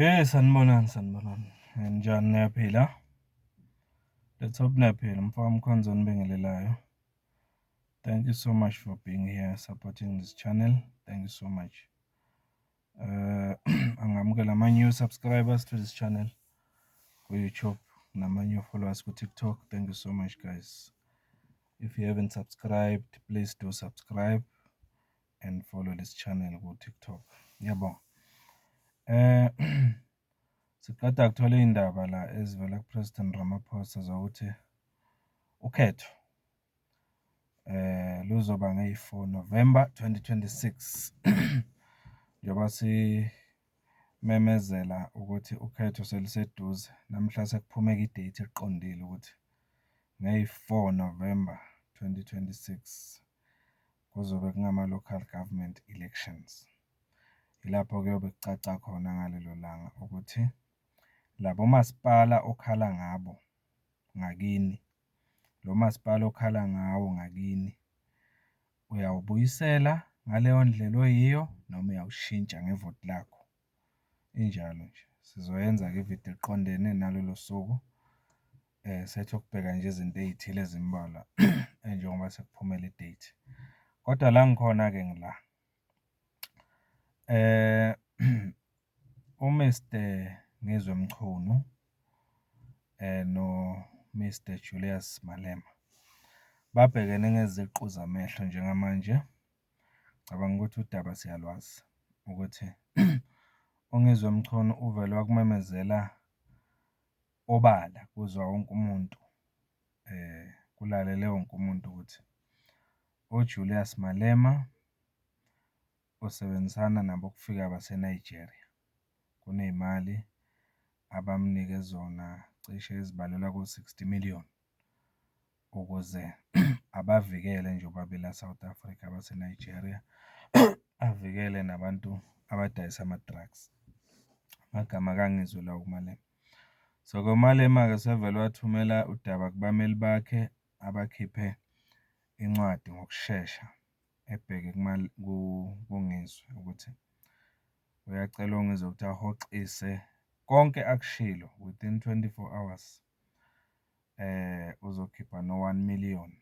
Sanibonani. Njani niyaphila? Let's hope niyaphila. Mfaka Mkhonto onibingelelayo. Thank you so much for being here, supporting this channel. Thank you so much. Angamukela ama-new subscribers to this channel ku-YouTube nama-new followers ku-TikTok. Thank you so much, guys. If you haven't subscribed, please do subscribe and follow this channel ku-TikTok. Yabo. Siqeda ukuthola iy'ndaba la ezivela kuPresident Ramaphosa zokuthi ukhetho luzoba ngeyi-4 November 2026 njengoba simemezela ukuthi ukhetho seliseduze. Namhla sekuphumeka idate eqondile ukuthi ngeyi-4 November 2026 kuzobe kungama-local government elections. Ilapho kuyobe kucaca khona ngalelo langa ukuthi labo masipala okhala ngabo ngakini, lo masipala okhala ngawo ngakini, uyawubuyisela ngaleyo ndlela oyiyo noma uyawushintsha ngevoti lakho. Injalo nje. Sizoyenza-ke ividiyo eqondene nalolo suku. Sethe ukubheka nje izinto ey'thile ezimbalwa njengoba sekuphumela idate. Kodwa la ngikhona-ke ngila. uMr Ngizwe Mchunu no-Mr Julius Malema babhekene ngeziqu zamehlo njengamanje. Cabanga ukuthi udaba siyalwazi ukuthi uNgizwe Mchunu uvele wakumemezela obala kuzwa wonke umuntu, kulalele wonke umuntu ukuthi uJulius Malema usebenzisana nabo kufika baseNigeria. Kuney'mali abamnike zona cishe ezibalelwa ku-60 million ukuze abavikele nje ubabela South Africa abaseNigeria, avikele nabantu abadayisa ama-drugs. Amagama kaNgizwe lawo kuMalema. So kuMalema-ke sevele wathumela udaba kubameli bakhe abakhiphe incwadi ngokushesha ebheke kuNgizwe ukuthi uyacela uNgizwe ukuthi ahoxise konke akushilo within 24 hours. Uzokhipha no-1 million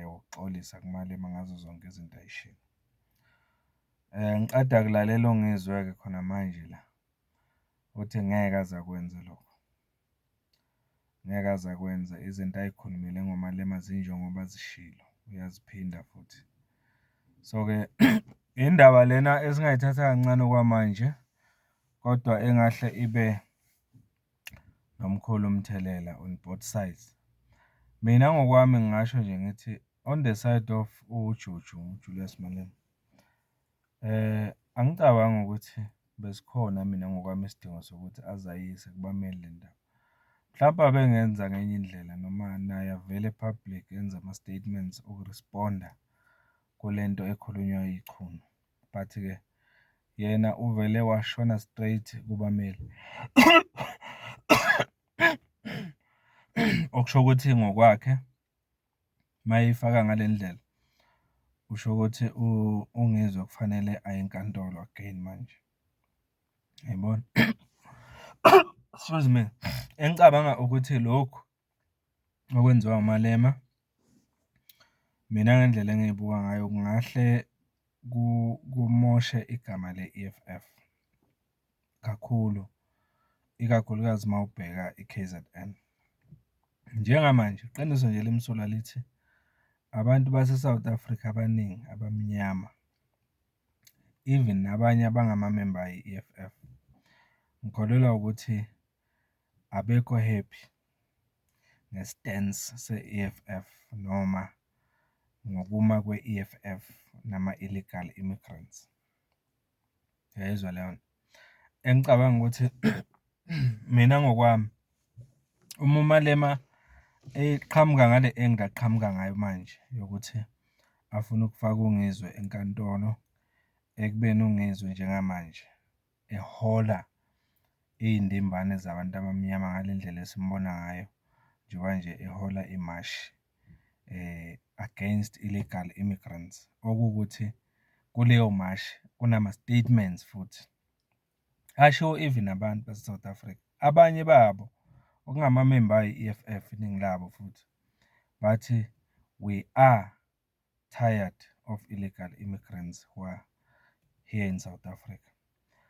wokuxolisa kuMalema ngazo zonke izinto ayishilo. Ngiqeda kulalela uNgizwe-ke khona manje la uthi ngeke aze akwenze lokho. Ngeke aze akwenze. Izinto ay'khulumile ngoMalema zinjengoba zishilo, uyaziphinda futhi. So-ke indaba lena esingayithatha kancane okwamanje kodwa engahle ibe nomkhulu umthelela on both sides. Mina ngokwami ngingasho nje ngithi on the side of Julius Malema, angicabangi ukuthi besikhona mina ngokwami isidingo sokuthi azayise kubameli le ndaba. Mhlawumbe abengenza ngenye indlela noma naye avele public enze ama-statements okuresponda kule nto ekhulunywa yichunu. But-ke yena uvele washona straight kubameli. Okusho ukuthi ngokwakhe mayifaka ngale ndlela usho ukuthi uNgizwe kufanele aye enkantolo again manje. Yayibona? Excuse me. Engicabanga ukuthi lokhu okwenziwa uMalema, mina ngendlela engiyibuka ngayo kungahle kumoshe igama le-EFF kakhulu, ikakhulukazi uma ubheka i-KZN. Njengamanje iqiniso nje limsulwa lithi abantu base-South Africa abaningi abamnyama, even nabanye abangamamemba ayi-EFF, ngikholelwa ukuthi abekho happy nge-stance se-EFF noma ngokuma kwe-EFF nama-illegal immigrants. Uyayizwa leyo nto? Engicabanga ukuthi mina ngokwami uma uMalema eqhamuka ngale engaqhamuka ngayo manje yokuthi afuna ukufaka uNgizwe enkantolo, ekubeni uNgizwe njengamanje ehola iy'ndimbane zabantu abamnyama ngale ndlela esimbona ngayo njengoba nje ehola imashi against illegal immigrants. Okuwukuthi kuleyo mashi kunama-statements futhi ashiwo even abantu base-South Africa. Abanye babo okungamamemba ayi-EFF iningi labo futhi bathi we are tired of illegal immigrants who are here in South Africa.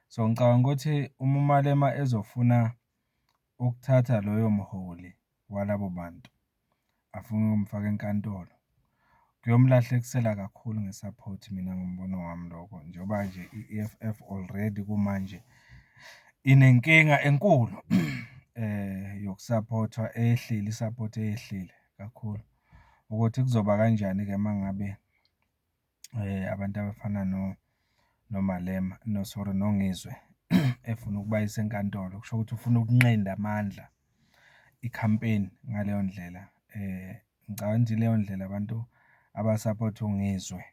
So ngicabanga ukuthi uma uMalema ezofuna ukuthatha loyo mholi walabo bantu afuna ukumfaka enkantolo, kuyomlahlekisela kakhulu ngesupport mina ngombono wami lokho, njengoba nje i-EFF already kumanje inenkinga enkulu yokusaphothwa eyehlile, i-support eyehlile kakhulu, ukuthi kuzoba kanjani-ke uma ngabe abantu abafana noMalema noNgizwe efuna ukubayisa enkantolo. Kusho ukuthi ufuna ukunqenda amandla i-campaign ngaleyo ndlela. Ngicabanga ukuthi leyo ndlela abantu abasaphotha uNgizwe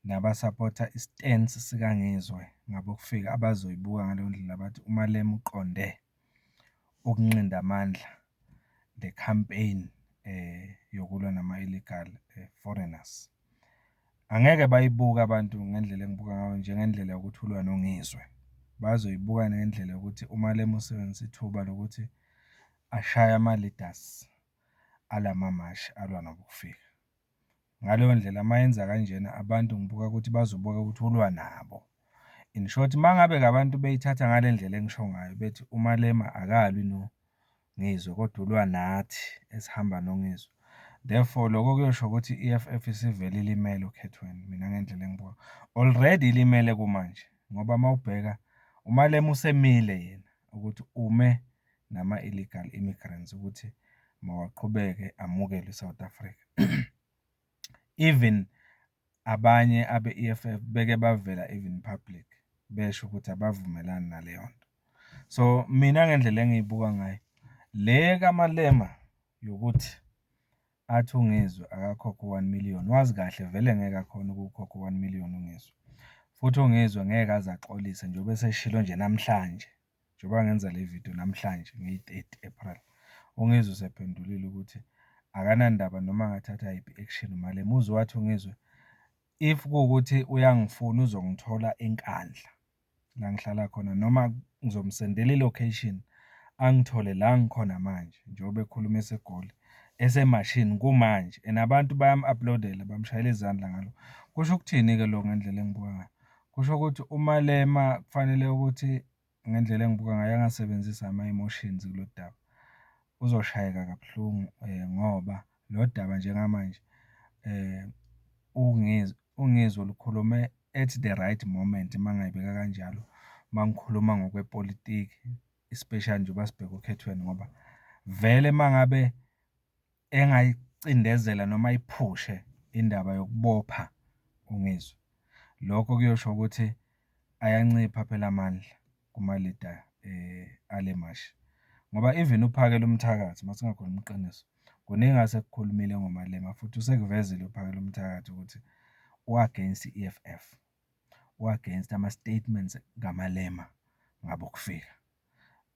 nabasaphotha i-stance sikaNgizwe ngabokufika abazoyibuka ngaleyo ndlela bathi uMalema uqonde ukunqinda amandla the campaign yokulwa nama-illegal foreigners. Angeke bayibuke abantu ngendlela engibuka ngayo njengendlela yokuthi ulwa noNgizwe. Bazoyibuka ngendlela yokuthi uMalema usebenzisa ithuba lokuthi ashaye ama-leaders alamamashi alwa nabokufika. Ngaleyo ndlela uma yenza kanjena abantu ngibuka ukuthi bazobuka ukuthi ulwa nabo. In short, uma ngabe-ke abantu beyithatha ngale ndlela engisho ngayo bethi uMalema akalwi noNgizwe kodwa ulwa nathi esihamba noNgizwe, therefore lokho kuyosho ukuthi i-EFF isivele ilimele okhethweni. Mina ngendlela engibuka already ilimele kumanje, ngoba uma ubheka uMalema usemile yena ukuthi ume nama-illegal immigrants ukuthi mawaqhubeke amukelwe eSouth Africa. Even abanye abe-EFF beke bavela even public besho ukuthi abavumelani naleyo nto. So mina ngendlela engiyibuka ngayo le kaMalema yokuthi athi uNgizwe akakhokhe 1 million, wazi kahle vele ngeke akhona ukukhokha 1 million uNgizwe, futhi uNgizwe ngeke aze axolise njengoba eseshilo nje namhlanje, njengoba ngenza le video namhlanje ngeyi-30 April. uNgizwe usephendulile ukuthi akanandaba noma angathatha yiphi action uMalema. Uzwe wathi uNgizwe, if kuwukuthi uyangifuna uzongithola eNkandla la ngihlala khona, noma ngizomsendela i-location angithole la ngikhona manje, njengoba ekhuluma eseGoli esemashini kumanje, and abantu bayam-uploadela bamshayela izandla ngalo. Kusho ukuthini-ke lokho ngendlela engibuka ngayo? Kusho ukuthi uMalema kufanele ukuthi ngendlela engibuka ngayo angasebenzisi ama-emotions kulo daba. Uzoshayeka kabuhlungu ngoba lo daba njengamanje uNgizwe lukhulume at the right moment uma ngayibeka kanjalo, uma ngikhuluma ngokwepolitiki, especially njengoba sibheka okhethweni, ngoba vele uma ngabe engayicindezela noma ayiphushe indaba yokubopha uNgizwe, lokho kuyosho ukuthi ayancipha phela amandla kuma-leader ale mashi. Ngoba even uPhakela uMthakathi, uma singakhuluma iqiniso, kuningi asekukhulumile ngoMalema, futhi usekuvezile uPhakela uMthakathi ukuthi u-against i-EFF, u-against ama-statements kaMalema ngabokufika.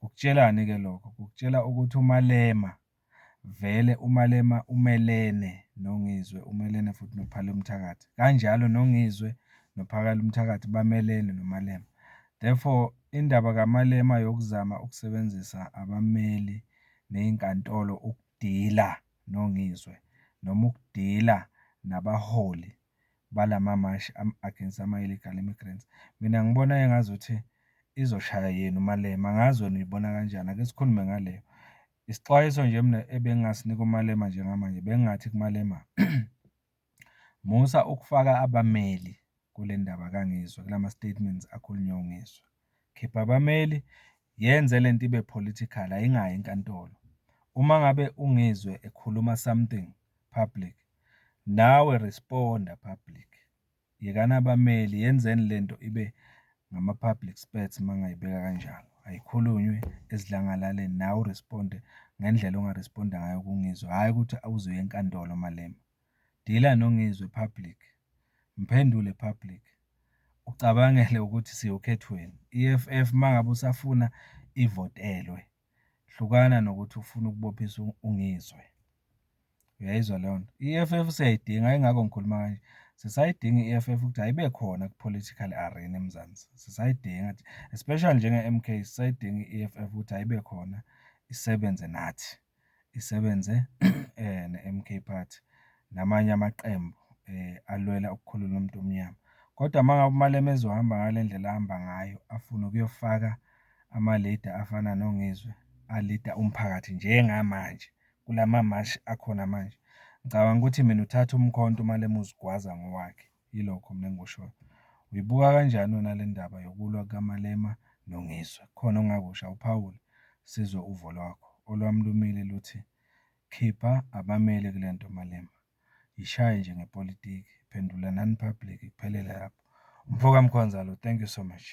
Ukutshelani-ke lokho? Kukutshela ukuthi uMalema vele umelene noNgizwe, umelene futhi noPhakela uMthakathi. Kanjalo noNgizwe noPhakela uMthakathi bamelene noMalema. Therefore, indaba kaMalema yokuzama ukusebenzisa abameli ney'nkantolo ukudila noNgizwe noma ukudila nabaholi balamamashi against ama-illegal immigrants, mina ngibona engazuthi izoshaya yena uMalema. Angazi wena uyibona kanjani, ake sikhulume ngaleyo. Isixwayiso nje mina ebengingasinika uMalema njengamanje, bengingathi kuMalema musa ukufaka abameli kule ndaba kaNgizwe, kulama statements akhulunywa uNgizwe. Khipha abameli, yenze le nto ibe political, ayingayi enkantolo. Uma ngabe uNgizwe ekhuluma something public, nawe responda public. Yekani abameli, yenzeni le nto ibe ngama-public spurts uma ngayibeka kanjalo. Ayikhulunywe ezidlangalaleni, nawe uresponde ngendlela ongaresponda ngayo kuNgizwe, hhayi ukuthi uzuye enkantolo Malema. Dila noNgizwe public, mphendule public, ucabangele ukuthi siyokhethweni. EFF uma ngabe usafuna ivotelwe, hlukana nokuthi ufuna ukubophisa uNgizwe. Uyayizwa leyo nto? I-EFF siyayidinga, ingakho ngikhuluma kanje. Sisayidinga i-E_F_F ukuthi ayibe khona ku-political arena eMzansi. Sisayidinga especially njenge-M_K, sisayidinga i-E_F_F ukuthi ayibe khona isebenze nathi, isebenze ne-M_K Party namanye amaqembu alwela ukukhulula umuntu omnyama. Kodwa uma ngabe uMalema ezohamba ngale ndlela ahamba ngayo, afune ukuyofaka ama-leader afana noNgizwe, a-lead-a umphakathi njengamanje kula mamashi akhona manje. Ngicabanga ukuthi mina uthatha umkhonto uMalema uzigwaza ngowakhe. Yilokho mina engikushoyo. Uyibuka kanjani wena le ndaba yokulwa kukaMalema noNgizwe? Kukhona ongakusho, awuphawule sizwe uvo lwakho. Olwami lumile luthi khipha abameli kule nto Malema. Yishaye nje ngepolitiki, phendula non-public kuphelele lapho. Mpho kaMkhonzalo, thank you so much.